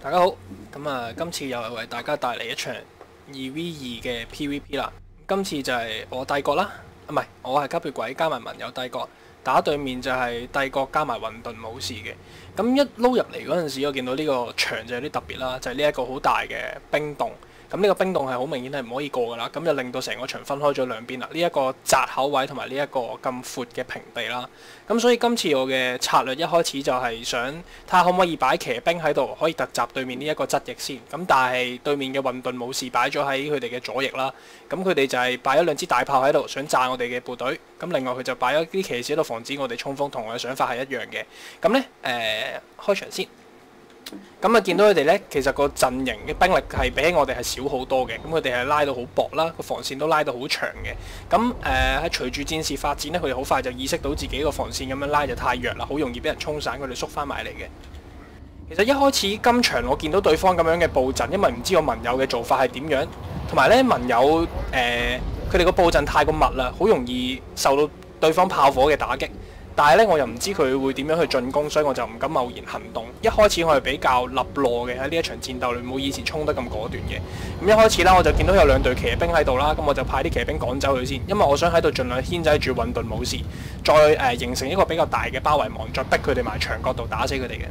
大家好，今次又係為大家帶嚟一場2v2嘅 PVP 啦。今次就係我帝國啦，唔係我係吸血鬼加埋盟友帝國，打對面就係帝國加埋混沌武士嘅。咁一撈入嚟嗰陣時，我見到呢個場就有啲特別啦，就係呢一個好大嘅冰洞。咁呢個冰洞係好明顯係唔可以過㗎啦，咁就令到成個場分開咗兩邊啦。呢一個窄口位同埋呢一個咁闊嘅平地啦。咁所以今次我嘅策略一開始就係想睇下可唔可以擺騎兵喺度，可以突襲對面呢一個側翼先。咁但係對面嘅混沌武士擺咗喺佢哋嘅左翼啦。咁佢哋就係擺咗兩支大炮喺度，想炸我哋嘅部隊。咁另外佢就擺咗啲騎士喺度防止我哋衝鋒，同我嘅想法係一樣嘅。咁呢，開場先。咁見到佢哋呢，其實個陣營嘅兵力係比起我哋係少好多嘅。咁佢哋係拉到好薄啦，個防線都拉到好長嘅。咁喺隨住戰事發展呢，佢哋好快就意識到自己個防線咁樣拉就太弱啦，好容易俾人衝散，佢哋縮翻埋嚟嘅。其實一開始今場我見到對方咁樣嘅佈陣，因為唔知我盟友嘅做法係點樣，同埋呢盟友佢哋個佈陣太過密啦，好容易受到對方炮火嘅打擊。但係咧，我又唔知佢會點樣去進攻，所以我就唔敢貿然行動。一開始我係比較立落嘅喺呢一場戰鬥裏，冇以前衝得咁果斷嘅。咁一開始啦，我就見到有兩隊騎兵喺度啦，咁我就派啲騎兵趕走佢先，因為我想喺度盡量牽制住混沌武士，再形成一個比較大嘅包圍網，再逼佢哋埋牆角度打死佢哋嘅。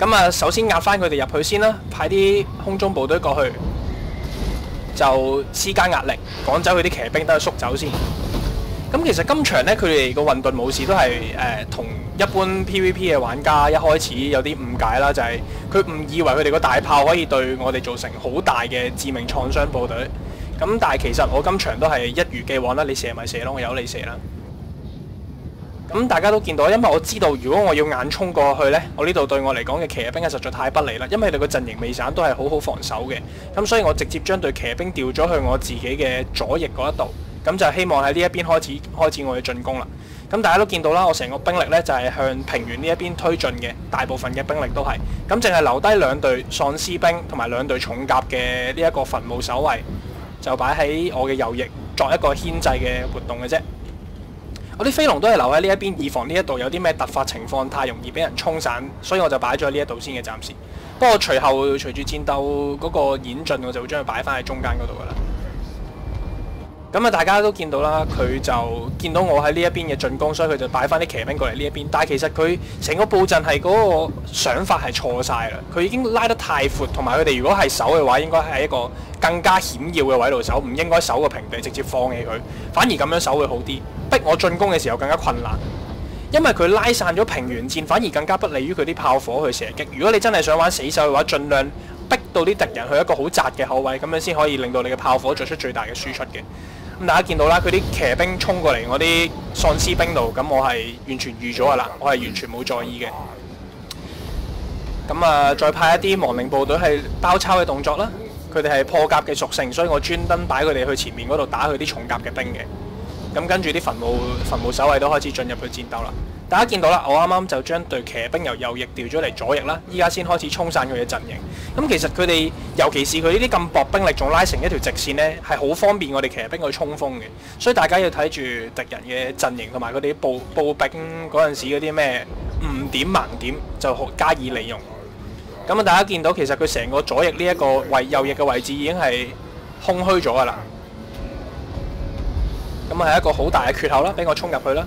咁首先壓翻佢哋入去先啦，派啲空中部隊過去，就施加壓力趕走佢啲騎兵，等佢縮走先。咁其實今場咧，佢哋個混沌武士都係同一般 PVP 嘅玩家一開始有啲誤解啦，就係佢誤以為佢哋個大炮可以對我哋造成好大嘅致命創傷部隊。咁但係其實我今場都係一如既往啦，你射咪射咯，我由你射啦。咁大家都見到，因為我知道如果我要硬衝過去呢，我呢度對我嚟講嘅騎兵係實在太不利啦，因為佢哋個陣營未散都係好好防守嘅。咁所以我直接將隊騎兵調咗去我自己嘅左翼嗰一度。咁就希望喺呢一邊開始我嘅進攻啦。咁大家都見到啦，我成個兵力呢就係向平原呢一邊推進嘅，大部分嘅兵力都係。咁淨係留低兩隊喪屍兵同埋兩隊重甲嘅呢一個墳墓守衛，就擺喺我嘅右翼作一個牽制嘅活動嘅啫。我啲飛龍都係留喺呢一邊，以防呢一度有啲咩突發情況太容易俾人衝散，所以我就擺咗喺呢一度先嘅暫時。不過隨住戰鬥嗰個演進，我就會將佢擺翻喺中間嗰度噶啦。咁大家都見到啦，佢就見到我喺呢一邊嘅進攻，所以佢就擺翻啲騎兵過嚟呢一邊。但係其實佢成個佈陣係嗰個想法係錯晒啦，佢已經拉得太闊，同埋佢哋如果係守嘅話，應該係一個更加險要嘅位度守，唔應該守個平地直接放棄佢，反而咁樣守會好啲，逼我進攻嘅時候更加困難。因為佢拉散咗平原戰，反而更加不利於佢啲炮火去射擊。如果你真係想玩死守嘅話，盡量逼到啲敵人去一個好窄嘅口位，咁樣先可以令到你嘅炮火做出最大嘅輸出嘅。咁大家見到啦，佢啲騎兵衝過嚟我啲喪屍兵度，咁我係完全預咗噶啦，我係完全冇在意嘅。咁再派一啲亡靈部隊係包抄嘅動作啦，佢哋係破甲嘅屬性，所以我專登擺佢哋去前面嗰度打佢啲重甲嘅兵嘅。咁跟住啲墳墓守衛都開始進入去戰鬥啦。大家見到啦，我啱啱就將隊騎兵由右翼調咗嚟左翼啦，依家先開始衝散佢嘅陣營。咁其實佢哋，尤其是佢呢啲咁薄兵力，仲拉成一條直線呢，係好方便我哋騎兵去衝鋒嘅。所以大家要睇住敵人嘅陣營同埋佢哋步兵嗰陣時嗰啲咩誤點盲點，就加以利用。咁大家見到其實佢成個左翼呢一個右翼嘅位置已經係空虛咗噶啦。咁係一個好大嘅缺口啦，俾我衝入去啦。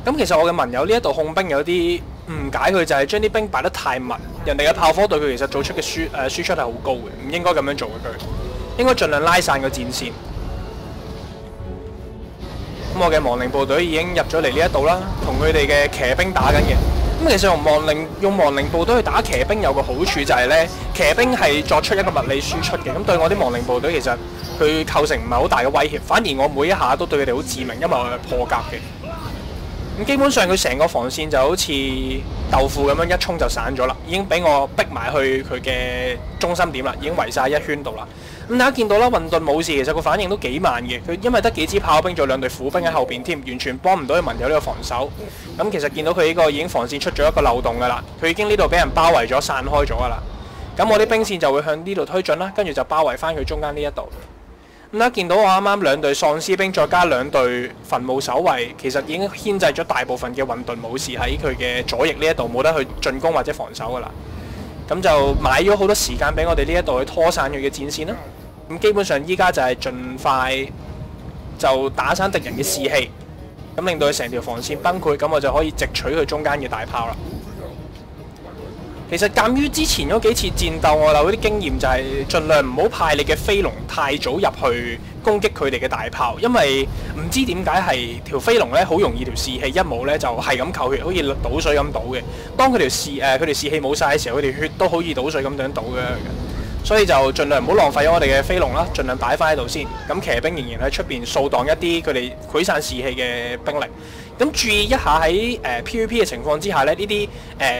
咁其實我嘅盟友呢一度控兵有啲誤解，佢就係將啲兵擺得太密，人哋嘅炮火對佢其實做出嘅輸出係好高嘅，唔應該咁樣做嘅。佢應該盡量拉散個戰線。咁我嘅亡靈部隊已經入咗嚟呢一度啦，同佢哋嘅騎兵打緊嘅。咁其實用亡靈部隊去打騎兵有個好處就係呢，騎兵係作出一個物理輸出嘅，咁對我啲亡靈部隊其實佢構成唔係好大嘅威脅，反而我每一下都對佢哋好致命，因為我係破甲嘅。咁基本上佢成個防線就好似豆腐咁樣一衝就散咗啦，已經俾我逼埋去佢嘅中心點啦，已經圍晒一圈度啦。咁大家見到啦，混沌武士其實個反應都幾慢嘅，佢因為得幾支炮兵，仲有兩隊苦兵喺後邊添，完全幫唔到佢盟友呢個防守。咁其實見到佢呢個已經防線出咗一個漏洞㗎啦，佢已經呢度俾人包圍咗、散開咗㗎啦。咁我啲兵線就會向呢度推進啦，跟住就包圍翻佢中間呢一度。咁大家見到我啱啱兩隊喪屍兵再加兩隊墳墓守衛，其實已經牽制咗大部分嘅混沌武士喺佢嘅左翼呢一度，冇得去進攻或者防守㗎啦。咁就買咗好多時間俾我哋呢一度去拖散佢嘅戰線啦。咁基本上依家就係盡快就打散敵人嘅士氣，咁令到佢成條防線崩潰，咁我就可以直取佢中間嘅大炮啦。其實鑑於之前嗰幾次戰鬥，我有啲經驗就係盡量唔好派你嘅飛龍太早入去攻擊佢哋嘅大炮，因為唔知點解係條飛龍咧好容易條士氣一冇咧就係咁扣血，好似倒水咁倒嘅。當佢條士氣冇晒嘅時候，佢哋血都好似倒水咁樣倒嘅。所以就盡量唔好浪費咗我哋嘅飛龍啦，盡量擺翻喺度先。咁騎兵仍然喺出邊掃蕩一啲佢哋潰散士氣嘅兵力。咁注意一下喺PVP 嘅情況之下咧，呢啲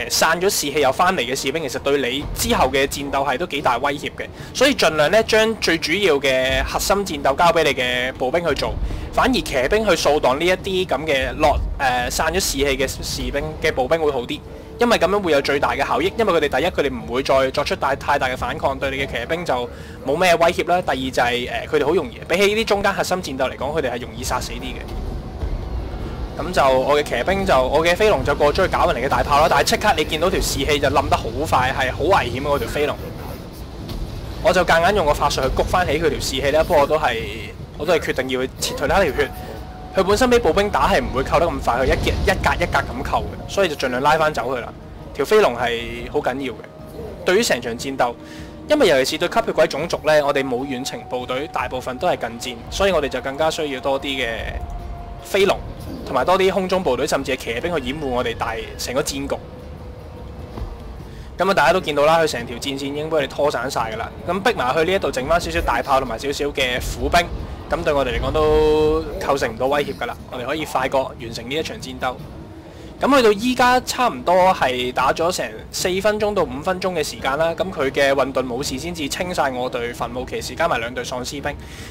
散咗士氣又翻嚟嘅士兵，其實對你之後嘅戰鬥係都幾大威脅嘅。所以盡量咧將最主要嘅核心戰鬥交俾你嘅步兵去做，反而騎兵去掃蕩呢一啲咁嘅散咗士氣嘅士兵嘅步兵會好啲。因為咁樣會有最大嘅效益，因為佢哋第一佢哋唔會再作出太大嘅反抗，對你嘅騎兵就冇咩威脅啦。第二就係佢哋好容易比起呢啲中間核心戰鬥嚟講，佢哋係容易殺死啲嘅。咁就我嘅騎兵我嘅飛龍就過咗去搞人哋嘅大炮啦，但係即刻你見到條士氣就冧得好快，係好危險嘅嗰條飛龍。我就夾硬用個法術去谷翻起佢條士氣咧，不過我都係決定要去撤退啦條血。佢本身俾步兵打係唔會扣得咁快，佢一格一格咁扣嘅，所以就盡量拉翻走佢啦。條飛龍係好緊要嘅，對於成場戰鬥，因為尤其是對吸血鬼種族呢，我哋冇遠程部隊，大部分都係近戰，所以我哋就更加需要多啲嘅飛龍，同埋多啲空中部隊，甚至係騎兵去掩護我哋成個戰局。咁啊，大家都見到啦，佢成條戰線已經俾佢哋拖散晒㗎啦。咁逼埋去呢一度，剩翻少少大炮同埋少少嘅虎兵。咁對我哋嚟講都構成唔到威脅㗎啦，我哋可以快過完成呢一場戰鬥。咁去到依家差唔多係打咗成4分鐘到5分鐘嘅時間啦。咁佢嘅混沌武士先至清晒我隊墳墓騎士加埋2隊喪屍兵。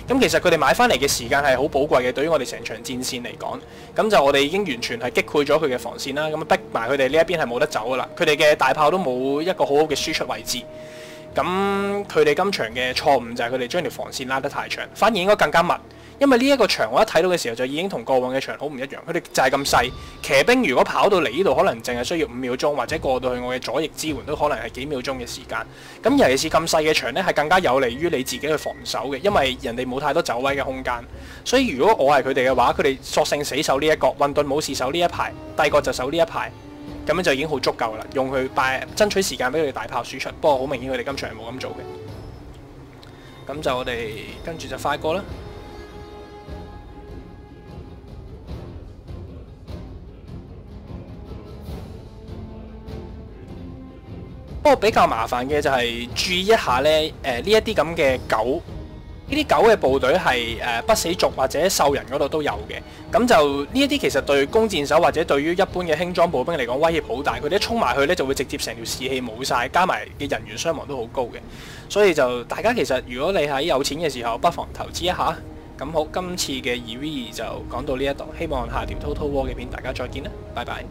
咁其實佢哋買翻嚟嘅時間係好寶貴嘅，對於我哋成場戰線嚟講。咁就我哋已經完全係擊潰咗佢嘅防線啦。咁逼埋佢哋呢一邊係冇得走㗎啦。佢哋嘅大炮都冇一個好好嘅輸出位置。咁佢哋今場嘅錯誤就係佢哋將條防線拉得太長，反而應該更加密。因為呢一個場我一睇到嘅時候就已經同過往嘅場好唔一樣，佢哋就係咁細，騎兵如果跑到嚟呢度可能淨係需要5秒鐘，或者過到去我嘅左翼支援都可能係幾秒鐘嘅時間。咁尤其是咁細嘅場呢，係更加有利於你自己去防守嘅，因為人哋冇太多走位嘅空間。所以如果我係佢哋嘅話，佢哋索性死守呢一角，混沌武士守呢一排，帝國就守呢一排。咁樣就已經好足夠啦，用佢爭取時間俾佢哋大炮輸出。不過好明顯佢哋今場係冇咁做嘅。咁就我哋跟住就快過啦。不過比較麻煩嘅就係注意一下呢，呢一啲咁嘅狗。呢啲狗嘅部隊係不死族或者獸人嗰度都有嘅，咁就呢一啲其實對弓箭手或者對於一般嘅輕裝步兵嚟講威脅好大，佢哋一衝埋去呢，就會直接成條士氣冇晒，加埋嘅人員傷亡都好高嘅，所以就大家其實如果你喺有錢嘅時候，不妨投資一下。咁好，今次嘅2v2就講到呢一度，希望下條 Total War 嘅片大家再見啦，拜拜。